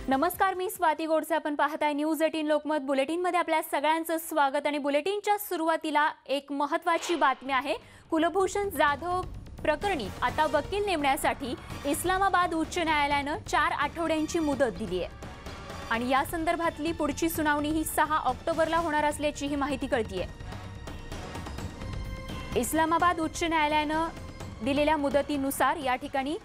नमस्कार, मी स्वाती गोडसे. आपण पाहताय न्यूज 18 लोकमत बुलेटिनमध्ये आपल्या सगळ्यांचं स्वागत. आणि बुलेटिनच्या सुरुवातीला एक महत्त्वाची बातमी आहे. कुलभूषण जाधव प्रकरणी आता वकील नेमण्यासाठी इस्लामाबाद उच्च न्यायालयानं 4 आठवड्यांची मुदत दिली आहे आणि या संदर्भातली पुढची सुनावणी ही 6 ऑक्टोबरला होणार असल्याची ही माहिती कळतीये. इस्लामाबाद उच्च न्यायालयानं दिलेल्या मुदतीनुसार या ठिकाणी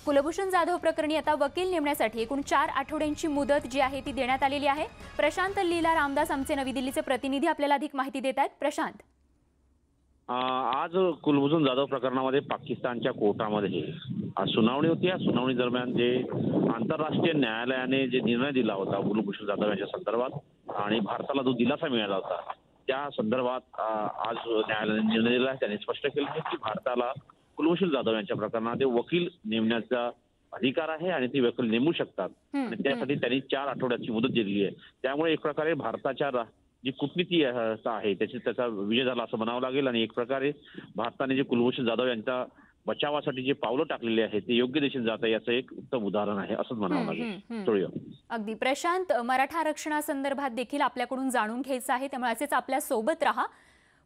कुलभूषण जाधव प्रकरणी आता वकील नेमण्यासाठी एकूण 4 आठवड्यांची मुदत जी आहे ती देण्यात आलेली आहे. प्रशांत लीला रामदास आमचे नवी दिल्लीचे प्रतिनिधी आपल्याला अधिक माहिती देत आहेत. प्रशांत, आज कुलभूषण जाधव प्रकरणामध्ये पाकिस्तानच्या कोर्टामध्ये आज सुनावणी होती. या सुनावणी दरम्यान जे आंतरराष्ट्रीय न्यायालयाने जे निर्णय दिला होता कुलभूषण जाधव यांच्या संदर्भात आणि भारताला जो दिलासा मिळाला होता त्या संदर्भात आज न्यायालयाने निर्णय दिला. त्यांनी स्पष्ट केलं आहे की भारताला कुलभूषण जाधव यांच्या प्रकरणात वकील नेमण्याचा अधिकार आहे आणि ते वकील नेमू शकतात आणि त्यासाठी त्यांनी 4 आठवड्याची मुदत दिली आहे. त्यामुळे एक प्रकारे भारताच्या जी कूटनीती आहे त्याचा विजय झाला असं म्हणावं लागेल आणि एक प्रकारे भारताने जे कुलभूषण जाधव यांच्या बचावासाठी जे पावलं टाकलेली आहेत ते योग्य दिशेने जात आहे याचं एक उत्तम उदाहरण आहे असंच म्हणावं लागेल. अगदी प्रशांत, मराठा आरक्षणासंदर्भात देखील आपल्याकडून जाणून घ्यायचं आहे, त्यामुळे असेच आपल्या सोबत राहा.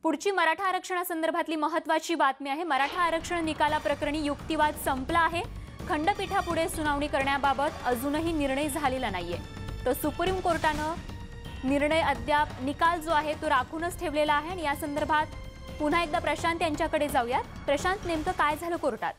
पुढची मराठा आरक्षणासंदर्भातली महत्त्वाची बातमी आहे. मराठा आरक्षण निकालाप्रकरणी युक्तिवाद संपला आहे. खंडपीठापुढे सुनावणी करण्याबाबत अजूनही निर्णय झालेला नाहीये. तर सुप्रीम कोर्टानं निर्णय अद्याप निकाल जो आहे तो राखूनच ठेवलेला आहे आणि या संदर्भात पुन्हा एकदा प्रशांत यांच्याकडे जाऊयात. प्रशांत, नेमकं काय झालं कोर्टात?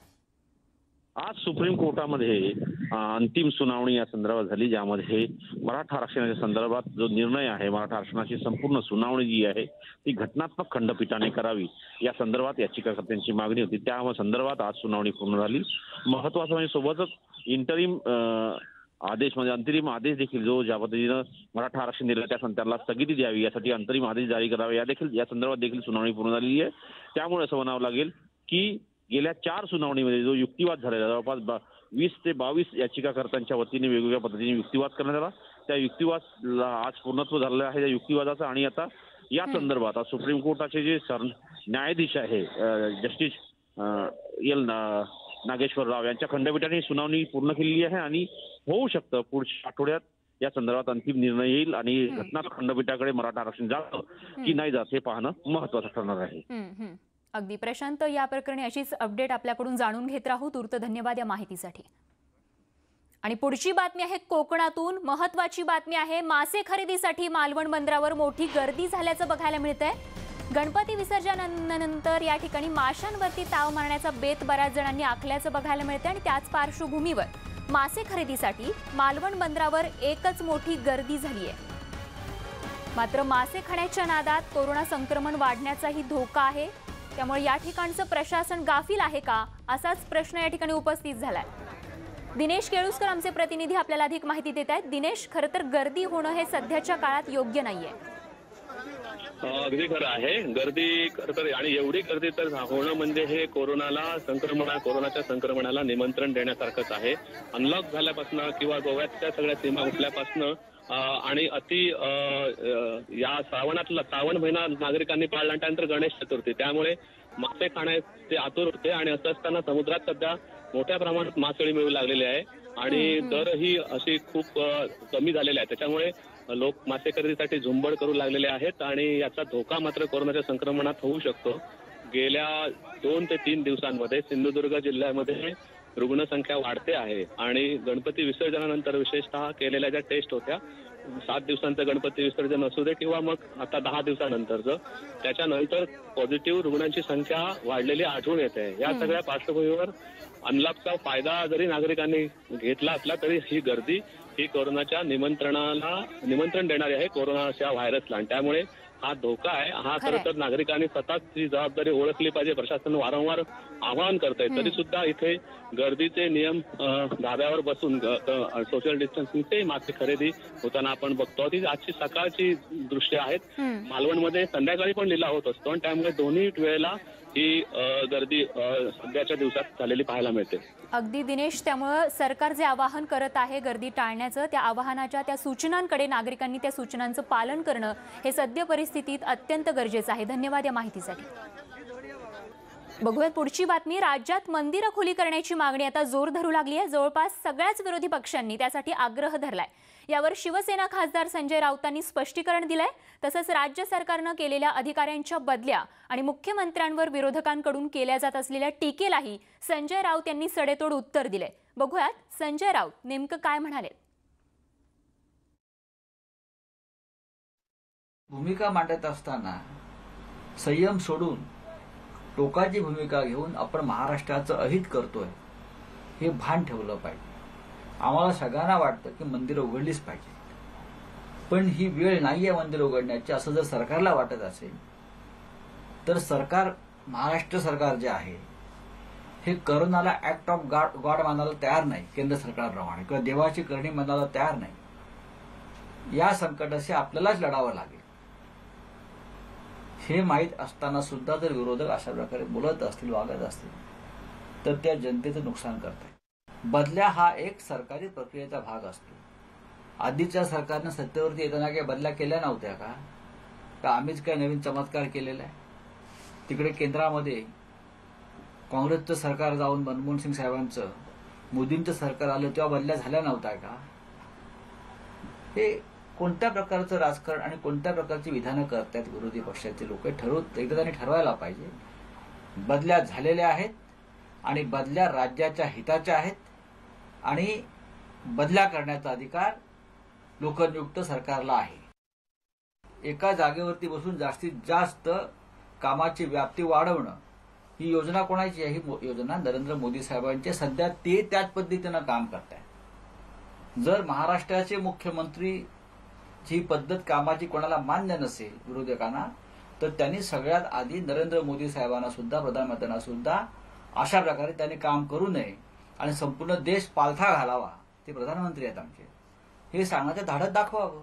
आज सुप्रीम कोर्टामध्ये अंतिम सुनावणी या संदर्भात झाली, ज्यामध्ये मराठा आरक्षणाच्या संदर्भात जो निर्णय आहे, मराठा आरक्षणाची संपूर्ण सुनावणी जी आहे ती घटनात्मक खंडपीठाने करावी या संदर्भात याचिकाकर्त्यांची मागणी होती. त्या संदर्भात आज सुनावणी पूर्ण झाली. महत्वाचं म्हणजे सोबतच इंटरिम आदेश म्हणजे अंतरिम आदेश देखील जो ज्या पद्धतीनं मराठा आरक्षण दिलं त्याला स्थगिती द्यावी यासाठी अंतरिम आदेश जारी करावे या संदर्भात देखील सुनावणी पूर्ण झालेली आहे. त्यामुळे असं म्हणावं लागेल की गेल्या 4 सुनावणीमध्ये जो युक्तिवाद झालेला जवळपास 20 ते 22 याचिकाकर्त्यांच्या वतीने वेगवेगळ्या पद्धतीने युक्तिवाद करण्यात आला. त्या युक्तिवादाला आज पूर्णत्व झालेलं आहे त्या युक्तिवादाचा आणि आता या संदर्भात आज सुप्रीम कोर्टाचे जे न्यायाधीश आहे जस्टिस एल नागेश्वर राव यांच्या खंडपीठाने सुनावणी पूर्ण केलेली आहे आणि होऊ शकतं पुढच्या आठवड्यात या संदर्भात अंतिम निर्णय येईल आणि घटनात्मक खंडपीठाकडे मराठा आरक्षण जातं की नाही जात हे पाहणं महत्वाचं ठरणार आहे. अगदी प्रशांत, या प्रकरणी अशीच अपडेट आपल्याकडून जाणून घेत राहू. तूर्त धन्यवाद या माहितीसाठी. आणि पुढची बातमी आहे कोकणातून. महत्वाची बातमी आहे. मासे खरेदीसाठी मालवण बंदरावर मोठी गर्दी झाल्याचं बघायला मिळतंय. गणपती विसर्जनानंतर या ठिकाणी माशांवरती ताव मारण्याचा बेत बऱ्याच जणांनी आखल्याचं बघायला मिळतंय आणि त्याच पार्श्वभूमीवर मासे खरेदीसाठी मालवण बंदरावर एकच मोठी गर्दी झाली आहे. मात्र मासे खाण्याच्या नादात कोरोना संक्रमण वाढण्याचाही धोका आहे. त्यामुळे या ठिकाणचं प्रशासन गाफील आहे का, असाच प्रश्न या ठिकाणी उपस्थित झालाय. दिनेश केळुसकर आमचे प्रतिनिधी आपल्याला अधिक माहिती देत आहेत. दिनेश, खरं तर गर्दी होणं हे सध्याच्या काळात योग्य नाहीये. अगदी खरं आहे. गर्दी खरं तर आणि एवढी गर्दी तर होणं म्हणजे हे कोरोनाच्या संक्रमणाला निमंत्रण देण्यासारखंच आहे. अनलॉक झाल्यापासून किंवा गोव्याच्या सगळ्या सीमा उठल्यापासून आणि या श्रावण महिना नागरिकांनी पाळला, त्यानंतर गणेश चतुर्थी, त्यामुळे मासे खाण्याचे आतुर होते आणि असं असताना समुद्रात सध्या मोठ्या प्रमाणात मासळी मिळू लागलेली आहे आणि दरही अशी खूप कमी झालेले आहे. त्याच्यामुळे लोक मासे खरेदीसाठी झुंबड करू लागलेले आहेत आणि याचा धोका मात्र कोरोनाच्या संक्रमणात होऊ शकतो. गेल्या 2 ते 3 दिवसांमध्ये सिंधुदुर्ग जिल्ह्यामध्ये रुग्णसंख्या वाढते आहे आणि गणपती विसर्जनानंतर विशेषतः केलेल्या ज्या टेस्ट होत्या, 7 दिवसांचं गणपती विसर्जन असू दे किंवा मग आता 10 दिवसानंतरचं, त्याच्यानंतर पॉझिटिव्ह रुग्णांची संख्या वाढलेली आढळून येते. या सगळ्या पार्श्वभूमीवर अनलॉकचा फायदा जरी नागरिकांनी घेतला असला तरी ही गर्दी ही कोरोनाच्या निमंत्रण देणारी आहे, कोरोनाच्या व्हायरसला. त्यामुळे हा धोका आहे. हा खरं तर नागरिकांनी स्वतःची जबाबदारी ओळखली पाहिजे. प्रशासन वारंवार आवाहन करत आहे तरी सुद्धा इथे गर्दीचे नियम धाब्यावर बसून सोशल डिस्टन्सिंगचे मासे खरेदी होताना आपण बघतो. ती आजची सकाळची दृश्य आहेत. मालवणमध्ये संध्याकाळी पण लिलाव होत असतो आणि त्यामुळे दोन्ही वेळेला ही गर्दी सध्याच्या दिवसात झालेली पाहायला मिळते. अगदी दिनेश, त्यामुळे सरकार जे आवाहन करत आहे गर्दी टाळण्याचं, त्या आवाहनाच्या त्या सूचनांकडे नागरिकांनी त्या सूचनांचं पालन करणं हे सद्य परिस्थितीत अत्यंत गरजेचं आहे. धन्यवाद या माहितीसाठी. बघूयात पुढची बातमी. राज्यात मंदिरं खुली करण्याची मागणी आता जोर धरू लागली आहे. जवळपास सगळ्याच विरोधी पक्षांनी त्यासाठी आग्रह धरलाय. यावर शिवसेना खासदार संजय राऊतांनी स्पष्टीकरण दिलंय. तसंच राज्य सरकारनं केलेल्या अधिकाऱ्यांच्या बदल्या आणि मुख्यमंत्र्यांवर विरोधकांकडून केल्या जात असलेल्या टीकेलाही संजय राऊत यांनी सडेतोड उत्तर दिलंय. बघूयात संजय राऊत नेमकं काय म्हणाले. भूमिका मांडत असताना संयम सोडून टोकाची भूमिका घेऊन आपण महाराष्ट्राचं अहित करतोय हे भान ठेवलं पाहिजे. आम्हाला सगळ्यांना वाटतं की मंदिरं उघडलीच पाहिजे, पण ही वेळ नाहीये मंदिर उघडण्याची असं जर सरकारला वाटत असेल तर सरकार, महाराष्ट्र सरकार जे आहे हे करोनाला ऍक्ट ऑफ गॉड मानायला तयार नाही, केंद्र सरकारप्रमाणे, किंवा देवाची करणी मानायला तयार नाही. या संकटाशी आपल्यालाच लढावं लागेल हे माहीत असताना सुद्धा जर विरोधक अशा प्रकारे बोलत असतील, वागत असतील तर त्या जनतेचं नुकसान करतात. बदल्या हा एक सरकारी प्रक्रियेचा भाग असतो. आधीच्या सरकारनं सत्तेवरती येताना काही बदल्या केल्या नव्हत्या का आम्हीच काय नवीन चमत्कार केलेला आहे? तिकडे केंद्रामध्ये काँग्रेसचं सरकार जाऊन मनमोहन सिंग साहेबांचं, मोदींचं सरकार आलं तेव्हा बदल्या झाल्या नव्हत्या का? हे कोणत्या प्रकारचं राजकारण आणि कोणत्या प्रकारची विधानं करतात विरोधी पक्षाचे लोक एकदा त्यांनी ठरवायला पाहिजे. बदल्या झालेल्या आहेत आणि बदल्या राज्याच्या हिताच्या आहेत आणि बदल्या करण्याचा अधिकार लोकनियुक्त सरकारला आहे. एका जागेवरती बसून जास्तीत जास्त कामाची व्याप्ती वाढवणं ही योजना कोणाची आहे? ही योजना नरेंद्र मोदी साहेबांची. सध्या ते त्याच पद्धतीनं काम करतायत. जर महाराष्ट्राचे मुख्यमंत्री ही पद्धत कामाची कोणाला मान्य नसेल विरोधकांना, तर त्यांनी सगळ्यात आधी नरेंद्र मोदी साहेबांना सुद्धा, प्रधानमंत्र्यांना सुद्धा अशा प्रकारे त्यांनी काम करू नये आणि संपूर्ण देश पालथा घालावा, ते प्रधानमंत्री आहेत आमचे, हे सांगण्याचं धाडस दाखवावं.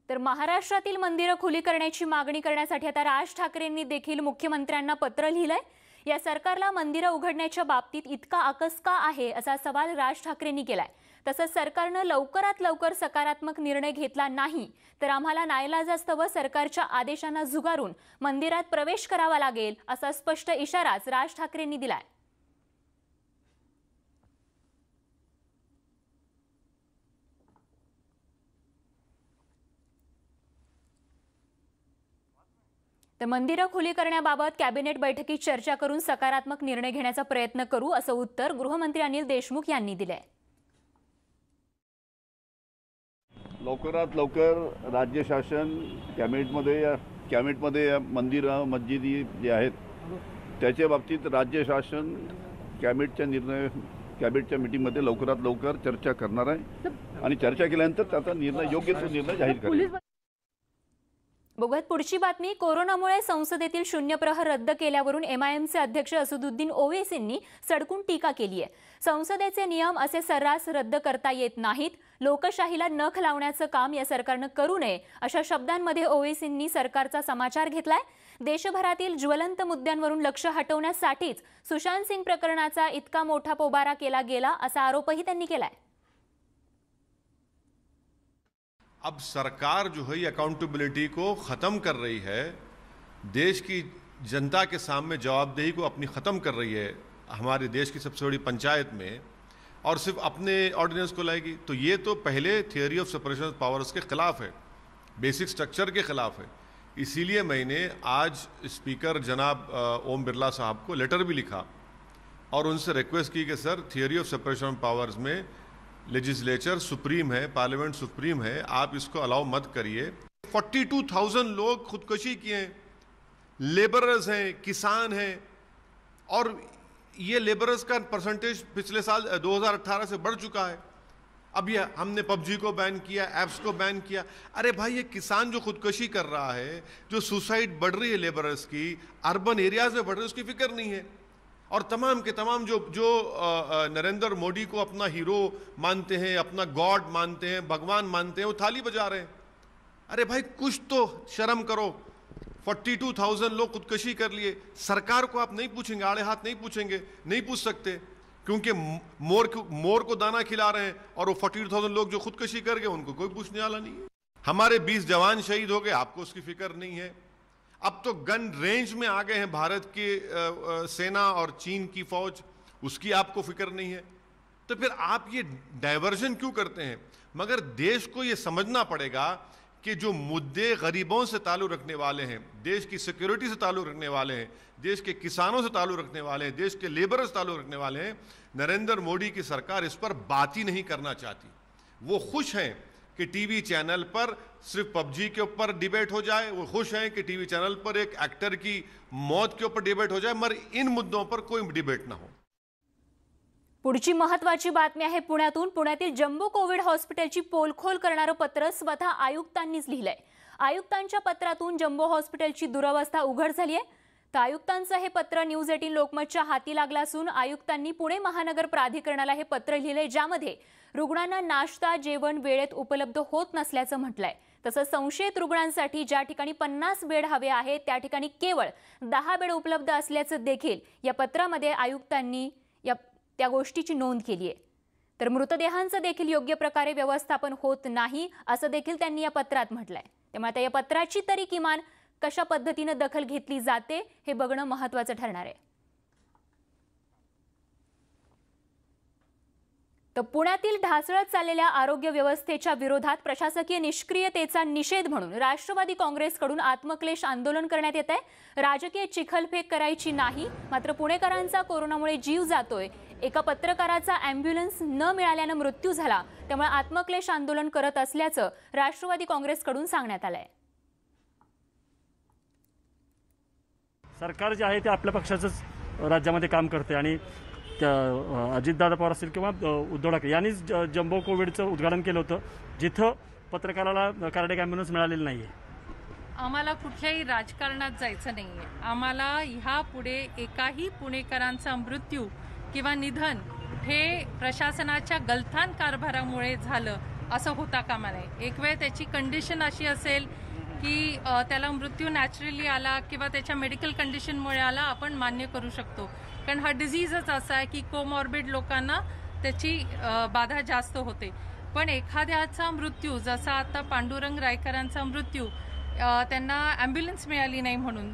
तर महाराष्ट्रातील मंदिरं खुली करण्याची मागणी करण्यासाठी आता राज ठाकरेंनी देखील मुख्यमंत्र्यांना पत्र लिहिलंय. या सरकारला मंदिरं उघडण्याच्या बाबतीत इतका आकस का आहे असा सवाल राज ठाकरेंनी केलाय. तसंच सरकारनं लवकरात लवकर सकारात्मक निर्णय घेतला नाही तर आम्हाला नाईलाजास्तव सरकारच्या आदेशांना झुगारून मंदिरात प्रवेश करावा लागेल असा स्पष्ट इशाराच राज ठाकरेंनी दिलाय. तर मंदिरं खुली करण्याबाबत कॅबिनेट बैठकीत चर्चा करून सकारात्मक निर्णय घेण्याचा प्रयत्न करू असं उत्तर गृहमंत्री अनिल देशमुख यांनी दिलंय. लवकरात लवकर राज्य शासन कॅबिनेटमध्ये मंदिरं, मस्जिदी जे आहेत त्याच्या बाबतीत राज्य शासन कॅबिनेटच्या मीटिंगमध्ये लवकरात लवकर चर्चा करणार आहे आणि चर्चा केल्यानंतर त्याचा निर्णय, योग्य तो निर्णय जाहीर करेल. बघूयात पुढची बातमी. कोरोनामुळे संसदेतील शून्य प्रहर रद्द केल्यावरून एमआयएमचे अध्यक्ष असदुद्दीन ओवैसींनी सडकून टीका केली आहे. संसदेचे नियम असे सर्रास रद्द करता येत नाहीत. लोकशाहीला नख लावण्याचं काम या सरकारनं करू नये अशा शब्दांमध्ये ओवैसींनी सरकारचा समाचार घेतलाय. देशभरातील ज्वलंत मुद्द्यांवरून लक्ष हटवण्यासाठीच सुशांत सिंग प्रकरणाचा इतका मोठा पोबारा केला गेला असा आरोपही त्यांनी केलाय. अब सरकार जो है ये अकाउंटेबिलिटी को ख़त्म कर रही है, देश की जनता के सामने जवाबदेही को अपनी ख़त्म कर रही है हमारे देश की सबसे बड़ी पंचायत में, और सिर्फ अपने ऑर्डिनेंस को लाएगी. तो ये तो पहले theory of separation of powers के ख़िलाफ़ है, बेसिक स्ट्रक्चर के ख़िलाफ़ है. इसीलिए मैंने आज स्पीकर जनाब ओम बिरला साहब को लेटर भी लिखा और उनसे रिक्वेस्ट की कि sir, theory of separation of powers में लेजिस्लेचर सुप्रीम है, पार्लियामेंट सुप्रीम है, आप इसको अलाउ मत करिए. 42,000 लोग खुदकुशी किए हैं, लेबरर्स हैं, किसान हैं, और ये लेबरर्स का परसेंटेज पिछले साल 2018 से बढ़ चुका है. अब ये हमने पबजी को बैन किया, ऐप्स को बैन किया. अरे भाई, ये किसान जो खुदकुशी कर रहा है, जो सुसाइड बढ़ रही है लेबरर्स की, अर्बन एरियाज में बढ़ रही है, उसकी फिक्र नहीं है. और तमाम के तमाम जो नरेंद्र मोदी को अपना हीरो मानते हैं, अपना गॉड मानते हैं, भगवान मानते हैं, वो थाली बजा रहे हैं. अरे भाई, कुछ तो शर्म करो. 42,000 लोग खुदकुशी कर लिए. सरकार को आप नहीं पूछेंगे, आड़े हाथ नहीं पूछेंगे, नहीं पूछ सकते, क्योंकि मोर को दाना खिला रहे हैं. और वो 42,000 लोग जो खुदकुशी कर गए उनको कोई पूछने वाला नहीं है. हमारे 20 जवान शहीद हो गए, आपको उसकी फिक्र नहीं है. अब तो गन रेंज में आ गए हैं भारत की सेना और चीन की फौज, उसकी आपको फिक्र नहीं है। तो फिर आप ये डायवर्जन क्यों करते हैं? मगर देश को ये समझना पड़ेगा कि जो मुद्दे गरीबों से ताल्लुक़ रखने वाले हैं, देश की सिक्योरिटी से ताल्लुक़ रखने वाले हैं, देश के किसानों से ताल्लुक़ रखने वाले हैं, देश के लेबर से ताल्लुक़ रखने वाले हैं, नरेंद्र मोदी की सरकार इस पर बात ही नहीं करना चाहती। वो खुश हैं कि टीवी चैनल पर सिर्फ पबजी के ऊपर डिबेट हो जाए, वो खुश हैं कि टीवी चैनल पर एक एक्टर की मौत के ऊपर डिबेट हो जाए, मगर इन मुद्दों पर कोई डिबेट ना हो। पुढची महत्त्वाची बातमी आहे पुण्यातून। पुण्यातील जम्बो कोविड हॉस्पिटलची पोलखोल करणारं पत्र स्वतः आयुक्तांनीच लिहिलंय। आयुक्तांच्या पत्रातून जम्बो हॉस्पिटलची दुरवस्था उघड झाली आहे। तर आयुक्तांचं हे पत्र न्यूज 18 लोकमतच्या हाती लागलं असून आयुक्तांनी पुणे महानगर प्राधिकरणाला हे पत्र लिहिलंय, ज्यामध्ये रुग्णांना नाश्ता जेवण वेळेत उपलब्ध होत नसल्याचं म्हटलंय। तसंच संशयित रुग्णांसाठी ज्या ठिकाणी 50 बेड हवे आहेत त्या ठिकाणी केवळ 10 बेड उपलब्ध असल्याचं देखील या पत्रामध्ये आयुक्तांनी त्या गोष्टीची नोंद केली आहे। तर मृतदेहांचं देखील योग्य प्रकारे व्यवस्थापन होत नाही असं देखील त्यांनी या पत्रात म्हटलंय। त्यामुळे आता या पत्राची तरी किमान कशा पद्धतीने दखल घेतली जाते हे बघणं महत्त्वाचं ठरणार आहे। तर पुण्यातील ढासळत चाललेल्या आरोग्य व्यवस्थेच्या विरोधात प्रशासकीय निष्क्रियतेचा निषेध म्हणून राष्ट्रवादी काँग्रेसकडून आत्मक्लेश आंदोलन करण्यात येत आहे। राजकीय चिखलफेक करायची नाही, मात्र पुणेकरांचा कोरोनामुळे जीव जातोय। एका पत्रकाराचा अँब्युलन्स न मिळाल्याने मृत्यू झाला, त्यामुळे आत्मक्लेश आंदोलन करत असल्याचं राष्ट्रवादी काँग्रेसकडून सांगण्यात आलंय। सरकार जे आहे ते आपल्या पक्षाचंच राज्यामध्ये काम करते आणि अजितदादा पवार असतील किंवा उद्धव ठाकरे यांनीच जम्बो कोविडचं उद्घाटन केलं होतं, जिथं पत्रकाराला कार्डियक ॲम्ब्युलन्स मिळालेली नाही आहे। आम्हाला कुठल्याही राजकारणात जायचं नाही आहे। आम्हाला ह्या पुढे एकाही पुणेकरांचा मृत्यू किंवा निधन हे प्रशासनाच्या गलथान कारभारामुळे झालं असं होता कामा नये। एक वेळ त्याची कंडिशन अशी असेल की त्याला मृत्यू नॅचरली आला किंवा त्याच्या मेडिकल कंडिशनमुळे आला, आपण मान्य करू शकतो, कारण हा डिझीजच असा आहे की कोमॉर्बिड लोकांना त्याची बाधा जास्त होते। पण एखाद्याचा मृत्यू, जसा आता पांडुरंग रायकरांचा मृत्यू, त्यांना ॲम्ब्युलन्स मिळाली नाही म्हणून,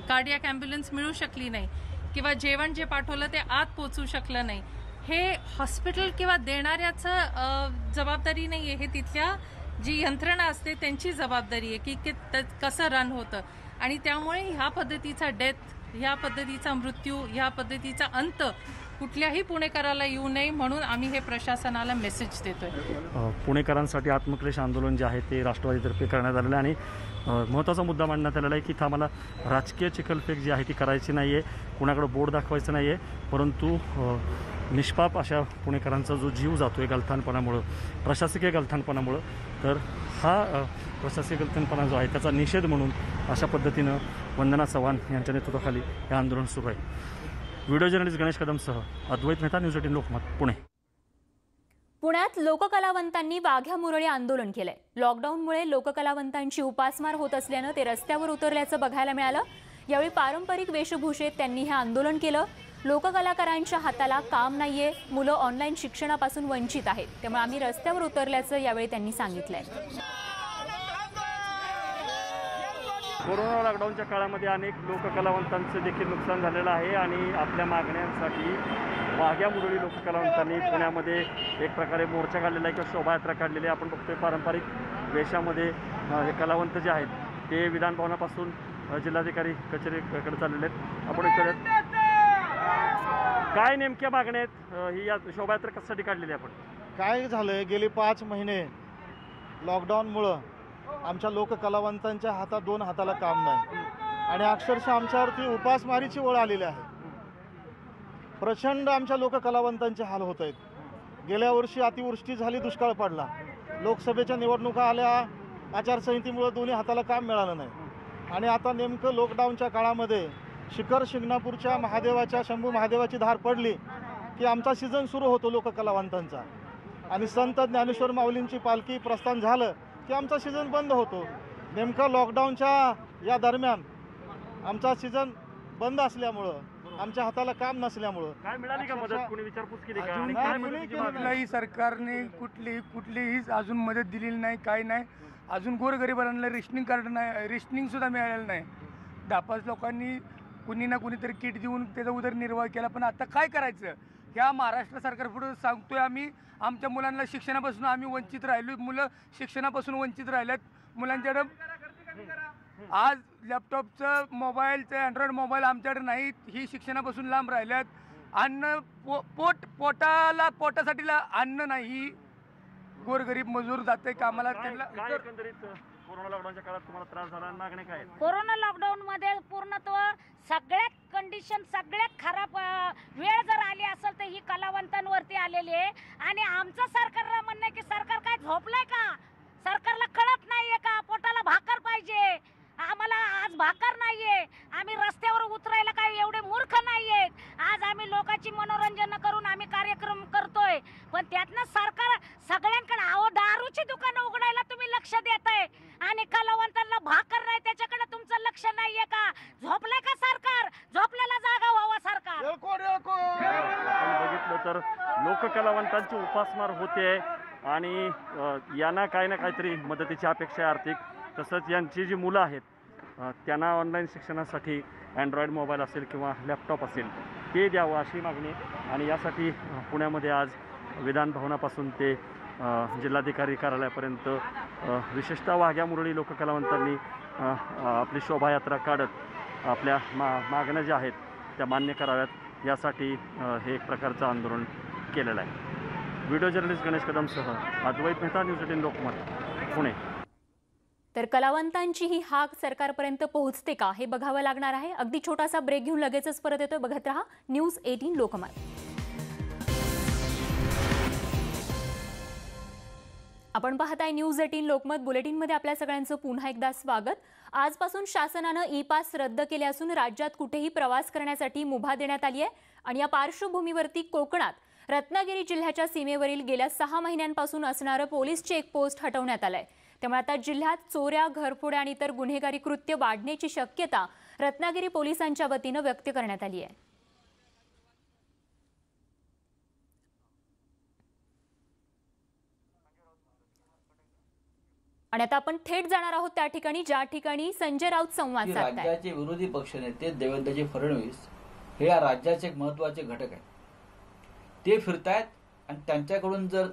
कार्डियक ॲम्ब्युलन्स मिळू शकली नाही किंवा जेवण जे पाठवलं ते आत पोचू शकलं नाही, हे हॉस्पिटल किंवा देणाऱ्याचं जबाबदारी नाही आहे, हे तिथल्या जी यंत्रणा असते त्यांची जबाबदारी आहे की कसं रन होतं। आणि त्यामुळे ह्या पद्धतीचा डेथ, ह्या पद्धतीचा मृत्यू, ह्या पद्धतीचा अंत कुठल्याही पुणेकराला येऊ नये म्हणून आम्ही हे प्रशासनाला मेसेज देतोय। पुणेकरांसाठी आत्मक्लेश आंदोलन जे आहे ते राष्ट्रवादीतर्फे करण्यात आलेलं आहे आणि महत्त्वाचा मुद्दा मांडण्यात आलेला आहे की आम्हाला राजकीय चिखलफेक जी आहे ती करायची नाही आहे, कुणाकडे बोर्ड दाखवायचं नाही आहे, परंतु निष्पाप अशा पुणेकरांचा जो जीव जातो आहे गलथानपणामुळं, प्रशासकीय गलथानपणामुळं, तर हा प्रशासकीय गलथानपणा जो आहे त्याचा निषेध म्हणून अशा पद्धतीनं वंदना चव्हाण यांच्या नेतृत्वाखाली हे आंदोलन सुरू आहे। व्हिडिओ जर्नलिस्ट गणेश कदमसह अद्वैत मेहता, न्यूज 18 लोकमत, पुणे। पुण्यात लोककलावंतांनी वाघ्या मुरळी आंदोलन केलंय। लॉकडाऊनमुळे लोककलावंतांची उपासमार होत असल्यानं ते रस्त्यावर उतरल्याचं बघायला मिळालं। यावेळी पारंपरिक वेशभूषेत त्यांनी हे आंदोलन केलं। लोककलाकारांच्या हाताला काम नाहीये, मुलं ऑनलाईन शिक्षणापासून वंचित आहेत, त्यामुळे आम्ही रस्त्यावर उतरल्याचं यावेळी त्यांनी सांगितलंय। कोरोना लॉकडाऊनच्या काळामध्ये अनेक लोककलावंतांचं देखील नुकसान झालेलं आहे आणि आपल्या मागण्यांसाठी वाघ्या मुरळी लोककलावंतांनी पुण्यामध्ये एक प्रकारे मोर्चा काढलेला आहे किंवा शोभायात्रा काढलेली आहे। आपण बघतोय पारंपरिक वेशामध्ये हे कलावंत जे आहेत ते विधानभवनापासून जिल्हाधिकारी कचेरीकडे चाललेले आहेत। आपण विचारूयात काय नेमक्या मागण्या आहेत, ही या शोभायात्रा कशासाठी काढलेली आहे? आपण काय झालंय, गेली 5 महिने लॉकडाऊनमुळं आमच्या लोककलावंतांच्या हातात 2 हाताला काम नाही आणि अक्षरशः आमच्यावरती उपासमारीची वेळ आलेली आहे। प्रचंड आमच्या लोककलावंतांचे हाल होत आहेत। गेल्या वर्षी अतिवृष्टी झाली, दुष्काळ पडला, लोकसभेच्या निवडणुका आल्या, आचारसंहितेमुळे दोन्ही हाताला काम मिळालं नाही आणि आता नेमकं लॉकडाऊनच्या काळामध्ये शिखर शिंगणापूरच्या महादेवाच्या शंभू महादेवाची धार पडली की आमचा सीझन सुरू होतो लोककलावंतांचा आणि संत ज्ञानेश्वर माऊलींची पालखी प्रस्थान झालं की आमचा सीझन बंद होतो। नेमका लॉकडाऊनच्या या दरम्यान आमचा सीझन बंद असल्यामुळं, आमच्या हाताला काम नसल्यामुळं काय मिळाली का मदत? कोणी विचारपूस केली का? कुठल्याही सरकारने कुठलीही अजून मदत दिलेली नाही, काही नाही। अजून गोरगरिबांना रेशनिंग कार्ड नाही, रेशनिंगसुद्धा मिळालेलं नाही. 10-5 लोकांनी कुणी ना कुणीतरी किट देऊन त्याचा उदरनिर्वाह केला. पण आता काय करायचं ह्या महाराष्ट्र सरकारपुढे सांगतोय आम्ही. आमच्या मुलांना शिक्षणापासून आम्ही वंचित राहिलो, मुलं शिक्षणापासून वंचित राहिल्यात. मुलांच्याकडं आज लॅपटॉपचं, मोबाईलचं, अँड्रॉइड मोबाईल आमच्याकडे नाहीत. ही शिक्षणापासून लांब राहिल्यात. अन्न पोटासाठी अन्न नाही. गोरगरीब मजूर जाते कामाला. कोरोना लॉकडाऊनच्या काळात तुम्हाला त्रास झाला, मागणी काय? कोरोना लॉकडाऊन मध्ये पूर्णत्व सगळ्यात कंडिशन सगळ्यात खराब वेळ जर आली असेल तर ही कलावंतांवरती आलेली आहे. आणि आमचं सरकारला म्हणणं की सरकार काय झोपलंय का? सरकारला कळत नाहीये का? पोटाला भाकर पाहिजे. आम्हाला आज भाकर नाहीये. आम्ही रस्त्यावर उतरायला काय एवढे मूर्ख नाहीयेत. आज आम्ही लोकांची मनोरंजन करून आम्ही कार्यक्रम करतोय. पण त्यातनं सरकार सगळ्यांकडे दारूची दुकानं उघडायला तुम्ही लक्ष देताय आणि कलावंतांना भाकर नाही त्याच्याकडे तुमचं लक्ष नाहीये का? झोपलंय का सरकार? झोपलेला जागा व्हावा सरकार. आपण बघितलं तर लोककलावंतांची उपासमार होते आणि यांना काही ना काहीतरी मदतीची अपेक्षा आहे आर्थिक. तसंच यांची जी मुलं आहेत त्यांना ऑनलाईन शिक्षणासाठी अँड्रॉइड मोबाईल असेल किंवा लॅपटॉप असेल ते द्यावं अशी मागणी. आणि यासाठी पुण्यामध्ये आज विधान भवनापासून ते जिल्हाधिकारी कार्यालयापर्यंत विशेषतः वाघ्या मुरळी लोककलावंतांनी आपली शोभायात्रा काढत आपल्या मागण्या ज्या आहेत त्या मान्य कराव्यात यासाठी हे एक प्रकारचं आंदोलन केलेलं आहे. व्हिडिओ जर्नलिस्ट गणेश कदमसह अद्वैत मेहता, न्यूज 18 लोकमत, पुणे. तर कलावंतांची ही हाक सरकारपर्यंत पोहोचते का हे बघावं लागणार आहे. अगदी छोटासा ब्रेक घेऊन लगेचच परत येतोय. बघत रहा न्यूज 18 लोकमत. आपण पाहताय न्यूज 18 लोकमत. बुलेटिनमध्ये आपल्या सगळ्यांचं पुन्हा एकदा स्वागत. आजपासून शासनानं ई पास रद्द केले असून राज्यात कुठेही प्रवास करण्यासाठी मुभा देण्यात आली आहे. आणि या पार्श्वभूमीवरती कोकणात रत्नागिरी जिल्ह्याच्या सीमेवरील गेल्या 6 महिन्यांपासून असणारं पोलीस चेकपोस्ट हटवण्यात आलंय. त्यामुळे आता जिल्ह्यात चोऱ्या, घरफोड्या आणि इतर गुन्हेगारी कृत्य वाढण्याची शक्यता रत्नागिरी पोलिसांच्या वतीनं व्यक्त करण्यात आली आहे. आणि आता आपण थेट जाणार आहोत त्या ठिकाणी ज्या ठिकाणी संजय राऊत संवाद साधतायत. राज्याचे विरोधी पक्षनेते देवेंद्रजी फडणवीस हे या राज्याचे एक महत्त्वाचे घटक आहेत. ते फिरतायत आणि त्यांच्याकडून जर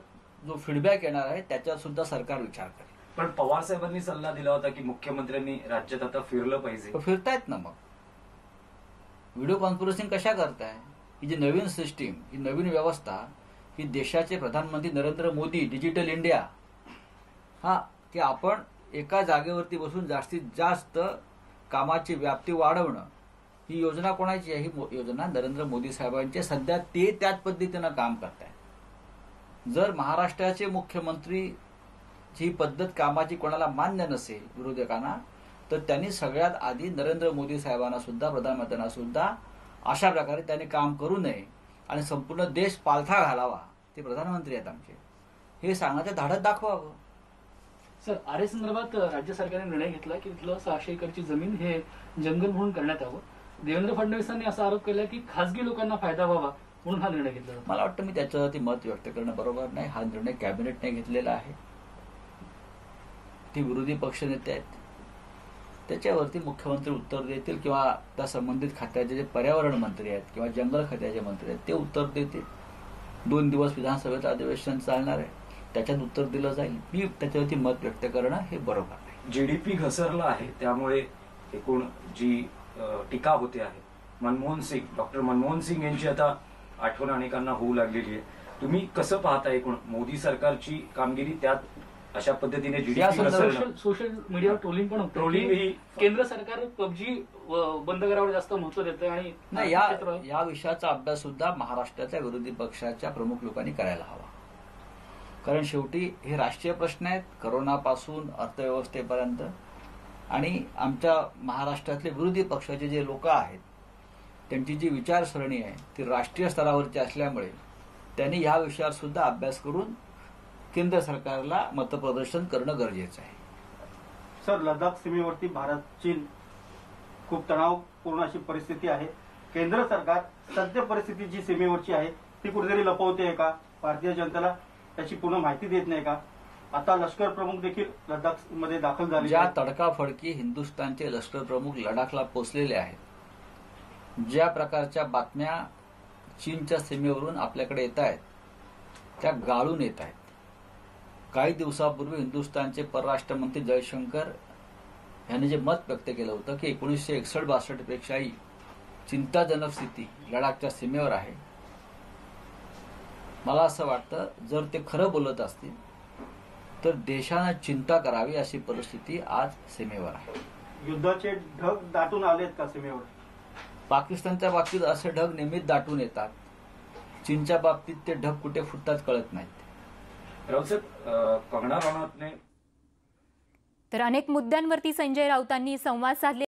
जो फीडबॅक येणार आहे त्याच्यावर सुद्धा सरकार विचार करेल. पण पवार साहेबांनी सल्ला दिला होता की मुख्यमंत्र्यांनी राज्यात आता फिरलं पाहिजे. फिरतायत ना. मग व्हिडिओ कॉन्फरन्सिंग कशा करताय? ही जी नवीन सिस्टीम, ही नवीन व्यवस्था, ही देशाचे प्रधानमंत्री नरेंद्र मोदी डिजिटल इंडिया की आपण एका जागेवरती बसून जास्तीत जास्त कामाची व्याप्ती वाढवणं, ही योजना कोणाची आहे? ही योजना नरेंद्र मोदी साहेबांची. सध्या ते त्याच पद्धतीनं काम करतायत. जर महाराष्ट्राचे मुख्यमंत्री ही पद्धत कामाची कोणाला मान्य नसेल विरोधकांना, तर त्यांनी सगळ्यात आधी नरेंद्र मोदी साहेबांना सुद्धा, प्रधानमंत्र्यांना सुद्धा अशा प्रकारे त्यांनी काम करू नये आणि संपूर्ण देश पालथा घालावा. ते प्रधानमंत्री आहेत आमचे, हे सांगण्याचं धाडस दाखवावं. सर, आरे संदर्भात राज्य सरकारने निर्णय घेतला की तिथलं 600 एकरची जमीन हे जंगल म्हणून करण्यात यावं. देवेंद्र फडणवीसांनी असा आरोप केला की खासगी लोकांना फायदा व्हावा म्हणून हा निर्णय घेतला. मला वाटतं मी त्याच्यावरती मत व्यक्त करणं बरोबर नाही. हा निर्णय कॅबिनेटने घेतलेला आहे. ते विरोधी पक्षनेते आहेत, त्याच्यावरती मुख्यमंत्री उत्तर देतील किंवा त्या संबंधित खात्याचे जे पर्यावरण मंत्री आहेत किंवा जंगल खात्याचे मंत्री आहेत ते उत्तर देतील. 2 दिवस विधानसभेचं अधिवेशन चालणार आहे, त्याच्यात उत्तर दिलं जाईल. मी त्याच्यावरती मत व्यक्त करणं हे बरोबर नाही. जीडीपी घसरला आहे, त्यामुळे एकूण जी टीका होते आहे डॉक्टर मनमोहन सिंग यांची आता आठवण अनेकांना होऊ लागलेली आहे. तुम्ही कसं पाहता एकूण मोदी सरकारची कामगिरी? त्यात अशा पद्धतीने जीडीपी सोशल मीडियावर ट्रोलिंग पण होतं. केंद्र सरकार पबजी बंद करावर जास्त महत्व देतं आणि नाही, या विषयाचा अभ्यास सुद्धा महाराष्ट्राच्या विरोधी पक्षाच्या प्रमुख लोकांनी करायला हवा. कारण शेवटी हे राष्ट्रीय प्रश्न आहेत, करोनापासून अर्थव्यवस्थेपर्यंत. आणि आमच्या महाराष्ट्रातले विरोधी पक्षाचे जे लोक आहेत त्यांची जी विचारसरणी आहे ती राष्ट्रीय स्तरावरची असल्यामुळे त्यांनी या विषयावर सुद्धा अभ्यास करून केंद्र सरकारला मतप्रदर्शन करणं गरजेचं आहे. सर, लडाख सीमेवरती भारत चीन खूप तणावपूर्ण अशी परिस्थिती आहे. केंद्र सरकार सद्य परिस्थिती जी सीमेवरची आहे ती कुठेतरी लपवते आहे का? भारतीय जनतेला त्याची पूर्ण माहिती देत नाही का? आता लष्कर प्रमुख देखील लडाख मध्ये दाखल झाले ज्या तडकाफडकी हिंदुस्थानचे लष्कर प्रमुख लडाखला पोचलेले आहेत, ज्या प्रकारच्या बातम्या चीनच्या सीमेवरून आपल्याकडे येत आहेत त्या गाळून येत आहेत. काही दिवसापूर्वी हिंदुस्थानचे परराष्ट्र मंत्री जयशंकर यांनी जे मत व्यक्त केलं होतं की 1961-62 पेक्षाही चिंताजनक स्थिती लडाखच्या सीमेवर आहे. मला असं वाटतं जर ते खरं बोलत असतील तर देशानं चिंता करावी अशी परिस्थिती आज सीमेवर आहे. युद्धाचे ढग दाटून आलेत का सीमेवर? पाकिस्तानच्या बाबतीत असे ढग नेहमीच दाटून येतात. चीनच्या बाबतीत ते ढग कुठे फुटतात कळत नाहीत. रावसाहेब, कंगना राणावतने तर अनेक मुद्द्यांवरती संजय राऊतांनी संवाद साधले.